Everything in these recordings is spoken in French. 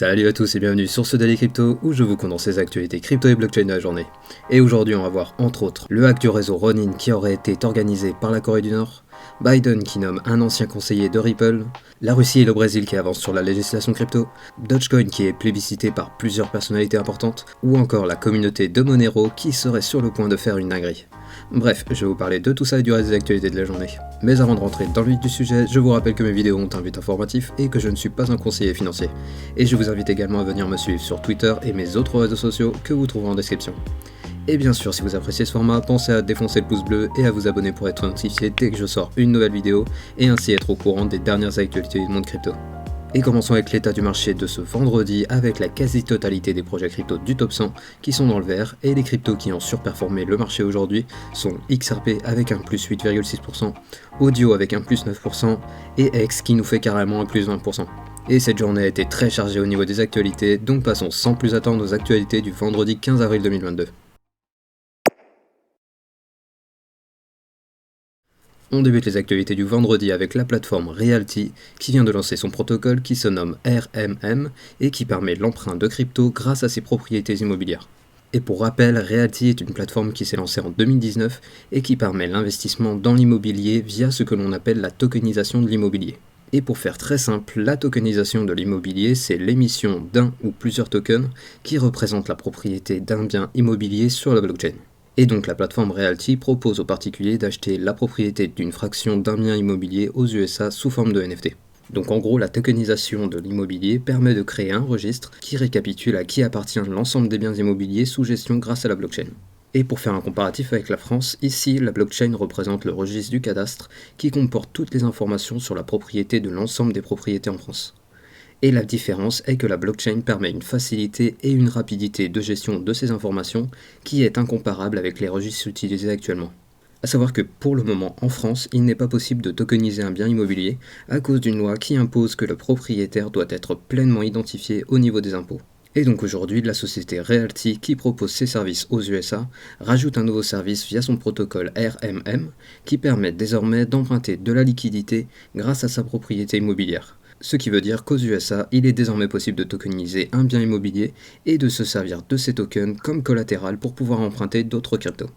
Salut à tous et bienvenue sur ce Daily Crypto où je vous condense les actualités crypto et blockchain de la journée. Et aujourd'hui on va voir entre autres le hack du réseau Ronin qui aurait été organisé par la Corée du Nord, Biden qui nomme un ancien conseiller de Ripple, la Russie et le Brésil qui avancent sur la législation crypto, Dogecoin qui est plébiscité par plusieurs personnalités importantes, ou encore la communauté de Monero qui serait sur le point de faire une dinguerie. Bref, je vais vous parler de tout ça et du reste des actualités de la journée. Mais avant de rentrer dans le vif du sujet, je vous rappelle que mes vidéos ont un but informatif et que je ne suis pas un conseiller financier. Et je vous invite également à venir me suivre sur Twitter et mes autres réseaux sociaux que vous trouverez en description. Et bien sûr, si vous appréciez ce format, pensez à défoncer le pouce bleu et à vous abonner pour être notifié dès que je sors une nouvelle vidéo et ainsi être au courant des dernières actualités du monde crypto. Et commençons avec l'état du marché de ce vendredi avec la quasi-totalité des projets crypto du top 100 qui sont dans le vert et les cryptos qui ont surperformé le marché aujourd'hui sont XRP avec un plus 8,6%, Audio avec un plus 9% et X qui nous fait carrément un plus 20%. Et cette journée a été très chargée au niveau des actualités, donc passons sans plus attendre aux actualités du vendredi 15 avril 2022. On débute les actualités du vendredi avec la plateforme Realty qui vient de lancer son protocole qui se nomme RMM et qui permet l'emprunt de crypto grâce à ses propriétés immobilières. Et pour rappel, Realty est une plateforme qui s'est lancée en 2019 et qui permet l'investissement dans l'immobilier via ce que l'on appelle la tokenisation de l'immobilier. Et pour faire très simple, la tokenisation de l'immobilier, c'est l'émission d'un ou plusieurs tokens qui représentent la propriété d'un bien immobilier sur la blockchain. Et donc la plateforme Realty propose aux particuliers d'acheter la propriété d'une fraction d'un bien immobilier aux USA sous forme de NFT. Donc en gros, la tokenisation de l'immobilier permet de créer un registre qui récapitule à qui appartient l'ensemble des biens immobiliers sous gestion grâce à la blockchain. Et pour faire un comparatif avec la France, ici la blockchain représente le registre du cadastre qui comporte toutes les informations sur la propriété de l'ensemble des propriétés en France. Et la différence est que la blockchain permet une facilité et une rapidité de gestion de ces informations qui est incomparable avec les registres utilisés actuellement. A savoir que pour le moment en France, il n'est pas possible de tokeniser un bien immobilier à cause d'une loi qui impose que le propriétaire doit être pleinement identifié au niveau des impôts. Et donc aujourd'hui, la société Realty, qui propose ses services aux USA, rajoute un nouveau service via son protocole RMM qui permet désormais d'emprunter de la liquidité grâce à sa propriété immobilière. Ce qui veut dire qu'aux USA, il est désormais possible de tokeniser un bien immobilier et de se servir de ces tokens comme collatéral pour pouvoir emprunter d'autres cryptos.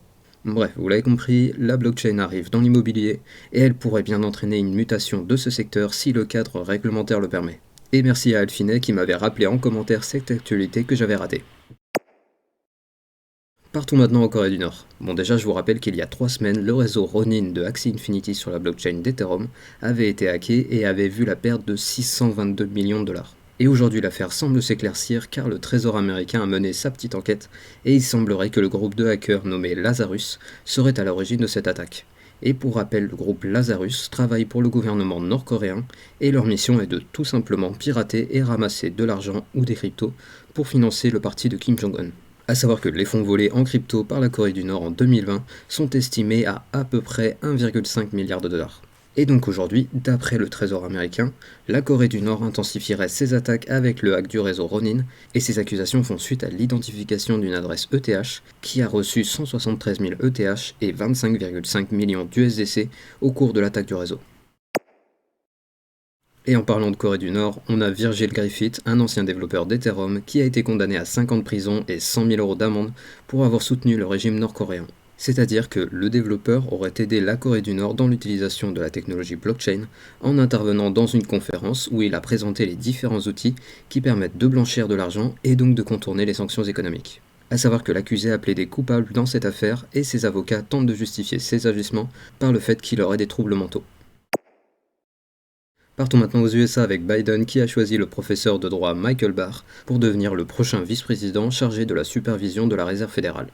Bref, vous l'avez compris, la blockchain arrive dans l'immobilier et elle pourrait bien entraîner une mutation de ce secteur si le cadre réglementaire le permet. Et merci à Alfinet qui m'avait rappelé en commentaire cette actualité que j'avais ratée. Partons maintenant en Corée du Nord. Bon déjà je vous rappelle qu'il y a 3 semaines, le réseau Ronin de Axie Infinity sur la blockchain d'Ethereum avait été hacké et avait vu la perte de 622 millions de dollars. Et aujourd'hui l'affaire semble s'éclaircir car le Trésor américain a mené sa petite enquête et il semblerait que le groupe de hackers nommé Lazarus serait à l'origine de cette attaque. Et pour rappel, le groupe Lazarus travaille pour le gouvernement nord-coréen et leur mission est de tout simplement pirater et ramasser de l'argent ou des cryptos pour financer le parti de Kim Jong-un. A savoir que les fonds volés en crypto par la Corée du Nord en 2020 sont estimés à peu près 1,5 milliard de dollars. Et donc aujourd'hui, d'après le Trésor américain, la Corée du Nord intensifierait ses attaques avec le hack du réseau Ronin, et ces accusations font suite à l'identification d'une adresse ETH qui a reçu 173 000 ETH et 25,5 millions d'USDC au cours de l'attaque du réseau. Et en parlant de Corée du Nord, on a Virgil Griffith, un ancien développeur d'Ethereum, qui a été condamné à 5 ans de prison et 100 000 euros d'amende pour avoir soutenu le régime nord-coréen. C'est-à-dire que le développeur aurait aidé la Corée du Nord dans l'utilisation de la technologie blockchain en intervenant dans une conférence où il a présenté les différents outils qui permettent de blanchir de l'argent et donc de contourner les sanctions économiques. A savoir que l'accusé a plaidé coupable dans cette affaire et ses avocats tentent de justifier ses agissements par le fait qu'il aurait des troubles mentaux. Partons maintenant aux USA avec Biden qui a choisi le professeur de droit Michael Barr pour devenir le prochain vice-président chargé de la supervision de la Réserve fédérale.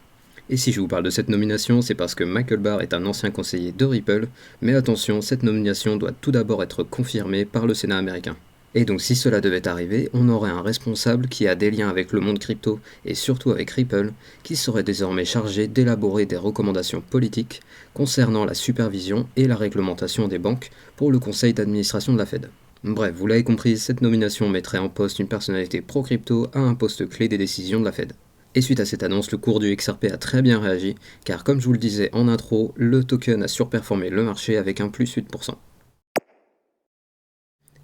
Et si je vous parle de cette nomination, c'est parce que Michael Barr est un ancien conseiller de Ripple, mais attention, cette nomination doit tout d'abord être confirmée par le Sénat américain. Et donc si cela devait arriver, on aurait un responsable qui a des liens avec le monde crypto et surtout avec Ripple, qui serait désormais chargé d'élaborer des recommandations politiques concernant la supervision et la réglementation des banques pour le conseil d'administration de la Fed. Bref, vous l'avez compris, cette nomination mettrait en poste une personnalité pro-crypto à un poste clé des décisions de la Fed. Et suite à cette annonce, le cours du XRP a très bien réagi, car comme je vous le disais en intro, le token a surperformé le marché avec un plus 8%.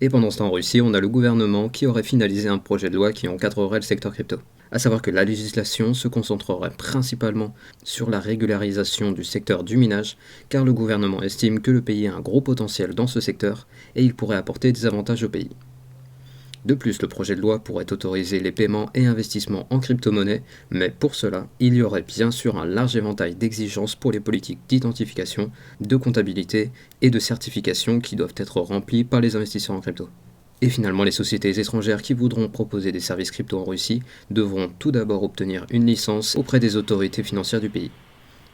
Et pendant ce temps en Russie, on a le gouvernement qui aurait finalisé un projet de loi qui encadrerait le secteur crypto. À savoir que la législation se concentrerait principalement sur la régularisation du secteur du minage, car le gouvernement estime que le pays a un gros potentiel dans ce secteur et il pourrait apporter des avantages au pays. De plus, le projet de loi pourrait autoriser les paiements et investissements en crypto-monnaie, mais pour cela, il y aurait bien sûr un large éventail d'exigences pour les politiques d'identification, de comptabilité et de certification qui doivent être remplies par les investisseurs en crypto. Et finalement, les sociétés étrangères qui voudront proposer des services crypto en Russie devront tout d'abord obtenir une licence auprès des autorités financières du pays.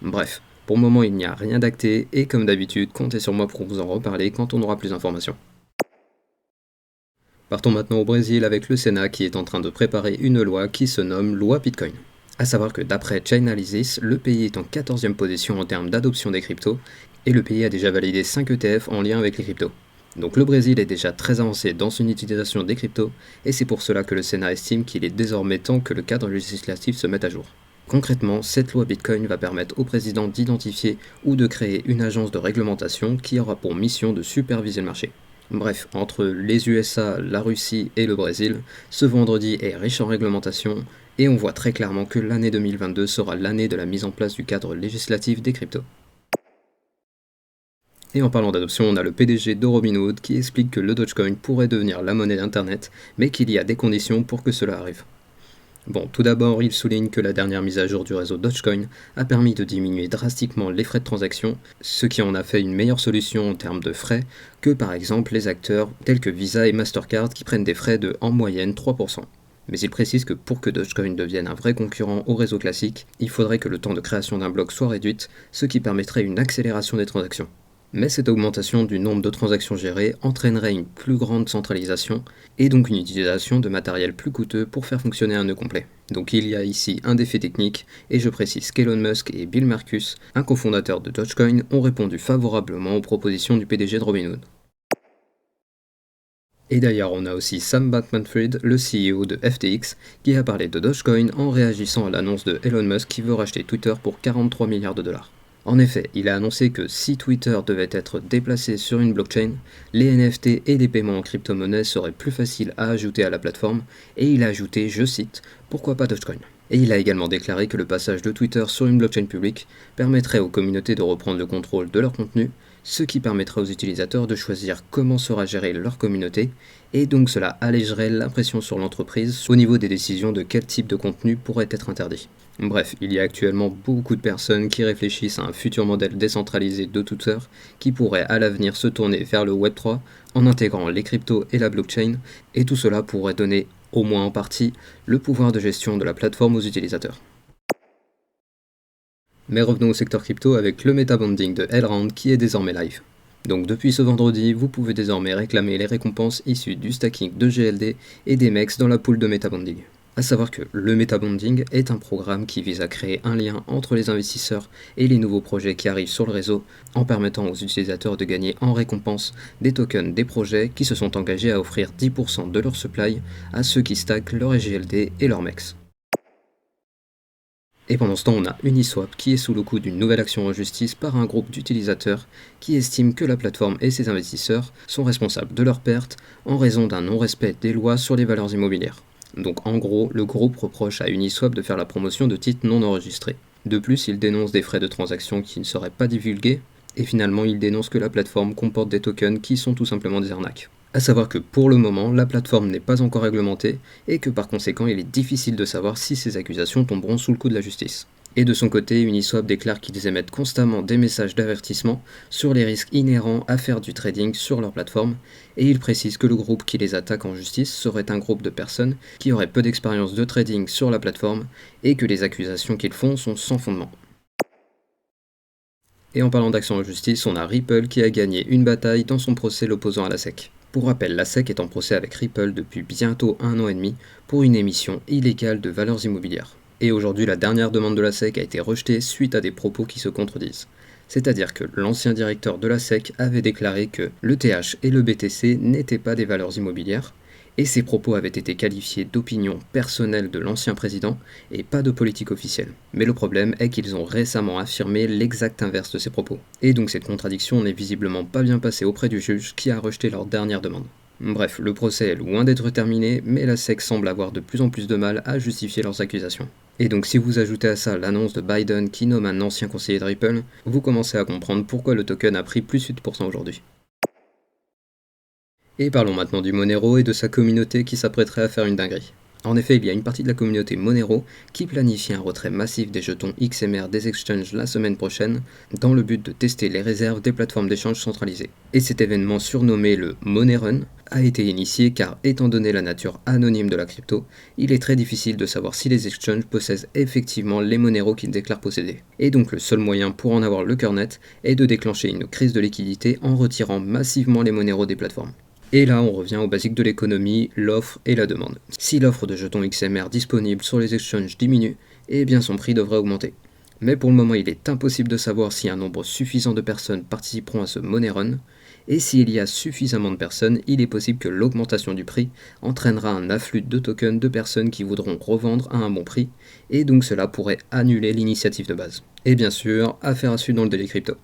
Bref, pour le moment, il n'y a rien d'acté et comme d'habitude, comptez sur moi pour vous en reparler quand on aura plus d'informations. Partons maintenant au Brésil avec le Sénat qui est en train de préparer une loi qui se nomme Loi Bitcoin. A savoir que d'après Chainalysis, le pays est en 14e position en termes d'adoption des cryptos et le pays a déjà validé 5 ETF en lien avec les cryptos. Donc le Brésil est déjà très avancé dans son utilisation des cryptos et c'est pour cela que le Sénat estime qu'il est désormais temps que le cadre législatif se mette à jour. Concrètement, cette loi Bitcoin va permettre au président d'identifier ou de créer une agence de réglementation qui aura pour mission de superviser le marché. Bref, entre les USA, la Russie et le Brésil, ce vendredi est riche en réglementation et on voit très clairement que l'année 2022 sera l'année de la mise en place du cadre législatif des cryptos. Et en parlant d'adoption, on a le PDG de Robinhood qui explique que le Dogecoin pourrait devenir la monnaie d'Internet, mais qu'il y a des conditions pour que cela arrive. Bon, tout d'abord, il souligne que la dernière mise à jour du réseau Dogecoin a permis de diminuer drastiquement les frais de transaction, ce qui en a fait une meilleure solution en termes de frais que par exemple les acteurs tels que Visa et Mastercard qui prennent des frais de en moyenne 3%. Mais il précise que pour que Dogecoin devienne un vrai concurrent au réseau classique, il faudrait que le temps de création d'un bloc soit réduit, ce qui permettrait une accélération des transactions. Mais cette augmentation du nombre de transactions gérées entraînerait une plus grande centralisation et donc une utilisation de matériel plus coûteux pour faire fonctionner un nœud complet. Donc il y a ici un défi technique et je précise qu'Elon Musk et Bill Marcus, un cofondateur de Dogecoin, ont répondu favorablement aux propositions du PDG de Robinhood. Et d'ailleurs, on a aussi Sam Bankman-Fried, le CEO de FTX, qui a parlé de Dogecoin en réagissant à l'annonce de Elon Musk qui veut racheter Twitter pour 43 milliards de dollars. En effet, il a annoncé que si Twitter devait être déplacé sur une blockchain, les NFT et les paiements en crypto-monnaie seraient plus faciles à ajouter à la plateforme, et il a ajouté, je cite, « Pourquoi pas Dogecoin ?» Et il a également déclaré que le passage de Twitter sur une blockchain publique permettrait aux communautés de reprendre le contrôle de leur contenu, ce qui permettrait aux utilisateurs de choisir comment sera gérée leur communauté, et donc cela allégerait la pression sur l'entreprise au niveau des décisions de quel type de contenu pourrait être interdit. Bref, il y a actuellement beaucoup de personnes qui réfléchissent à un futur modèle décentralisé de Twitter qui pourrait à l'avenir se tourner vers le Web3 en intégrant les cryptos et la blockchain, et tout cela pourrait donner, au moins en partie, le pouvoir de gestion de la plateforme aux utilisateurs. Mais revenons au secteur crypto avec le metabonding de Elrond qui est désormais live. Donc depuis ce vendredi, vous pouvez désormais réclamer les récompenses issues du stacking de GLD et des MEX dans la pool de metabonding. A savoir que le metabonding est un programme qui vise à créer un lien entre les investisseurs et les nouveaux projets qui arrivent sur le réseau en permettant aux utilisateurs de gagner en récompense des tokens des projets qui se sont engagés à offrir 10% de leur supply à ceux qui stackent leur GLD et leur MEX. Et pendant ce temps, on a Uniswap qui est sous le coup d'une nouvelle action en justice par un groupe d'utilisateurs qui estiment que la plateforme et ses investisseurs sont responsables de leurs pertes en raison d'un non-respect des lois sur les valeurs immobilières. Donc en gros, le groupe reproche à Uniswap de faire la promotion de titres non enregistrés. De plus, il dénonce des frais de transaction qui ne seraient pas divulgués, et finalement il dénonce que la plateforme comporte des tokens qui sont tout simplement des arnaques. A savoir que pour le moment, la plateforme n'est pas encore réglementée, et que par conséquent il est difficile de savoir si ces accusations tomberont sous le coup de la justice. Et de son côté, Uniswap déclare qu'ils émettent constamment des messages d'avertissement sur les risques inhérents à faire du trading sur leur plateforme, et il précise que le groupe qui les attaque en justice serait un groupe de personnes qui auraient peu d'expérience de trading sur la plateforme, et que les accusations qu'ils font sont sans fondement. Et en parlant d'action en justice, on a Ripple qui a gagné une bataille dans son procès l'opposant à la SEC. Pour rappel, la SEC est en procès avec Ripple depuis bientôt 1 an et demi pour une émission illégale de valeurs immobilières. Et aujourd'hui, la dernière demande de la SEC a été rejetée suite à des propos qui se contredisent. C'est-à-dire que l'ancien directeur de la SEC avait déclaré que l'ETH et le BTC n'étaient pas des valeurs immobilières, et ces propos avaient été qualifiés d'opinion personnelle de l'ancien président et pas de politique officielle. Mais le problème est qu'ils ont récemment affirmé l'exact inverse de ces propos. Et donc cette contradiction n'est visiblement pas bien passée auprès du juge qui a rejeté leur dernière demande. Bref, le procès est loin d'être terminé, mais la SEC semble avoir de plus en plus de mal à justifier leurs accusations. Et donc si vous ajoutez à ça l'annonce de Biden qui nomme un ancien conseiller de Ripple, vous commencez à comprendre pourquoi le token a pris plus 8% aujourd'hui. Et parlons maintenant du Monero et de sa communauté qui s'apprêterait à faire une dinguerie. En effet, il y a une partie de la communauté Monero qui planifie un retrait massif des jetons XMR des exchanges la semaine prochaine, dans le but de tester les réserves des plateformes d'échange centralisées. Et cet événement surnommé le Money Run a été initié car, étant donné la nature anonyme de la crypto, il est très difficile de savoir si les exchanges possèdent effectivement les Monero qu'ils déclarent posséder. Et donc le seul moyen pour en avoir le cœur net est de déclencher une crise de liquidité en retirant massivement les Monero des plateformes. Et là, on revient aux basiques de l'économie, l'offre et la demande. Si l'offre de jetons XMR disponibles sur les exchanges diminue, eh bien son prix devrait augmenter. Mais pour le moment, il est impossible de savoir si un nombre suffisant de personnes participeront à ce Money Run, et s'il y a suffisamment de personnes, il est possible que l'augmentation du prix entraînera un afflux de tokens de personnes qui voudront revendre à un bon prix, et donc cela pourrait annuler l'initiative de base. Et bien sûr, affaire à suivre dans le Daily Crypto.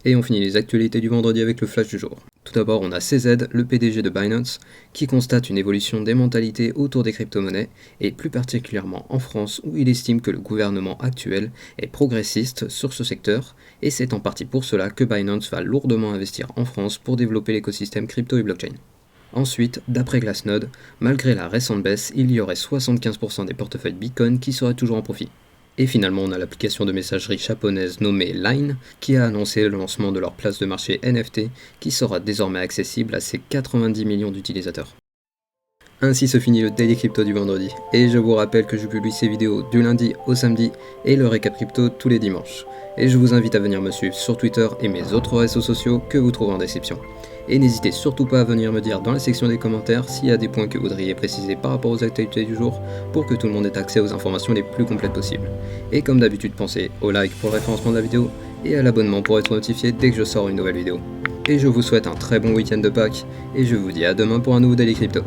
Et on finit les actualités du vendredi avec le flash du jour. Tout d'abord, on a CZ, le PDG de Binance, qui constate une évolution des mentalités autour des crypto-monnaies, et plus particulièrement en France, où il estime que le gouvernement actuel est progressiste sur ce secteur, et c'est en partie pour cela que Binance va lourdement investir en France pour développer l'écosystème crypto et blockchain. Ensuite, d'après Glassnode, malgré la récente baisse, il y aurait 75% des portefeuilles Bitcoin qui seraient toujours en profit. Et finalement, on a l'application de messagerie japonaise nommée Line qui a annoncé le lancement de leur place de marché NFT qui sera désormais accessible à ses 90 millions d'utilisateurs. Ainsi se finit le Daily Crypto du vendredi, et je vous rappelle que je publie ces vidéos du lundi au samedi et le récap crypto tous les dimanches. Et je vous invite à venir me suivre sur Twitter et mes autres réseaux sociaux que vous trouverez en description. Et n'hésitez surtout pas à venir me dire dans la section des commentaires s'il y a des points que vous voudriez préciser par rapport aux actualités du jour pour que tout le monde ait accès aux informations les plus complètes possibles. Et comme d'habitude, pensez au like pour le référencement de la vidéo et à l'abonnement pour être notifié dès que je sors une nouvelle vidéo. Et je vous souhaite un très bon week-end de Pâques et je vous dis à demain pour un nouveau Daily Crypto.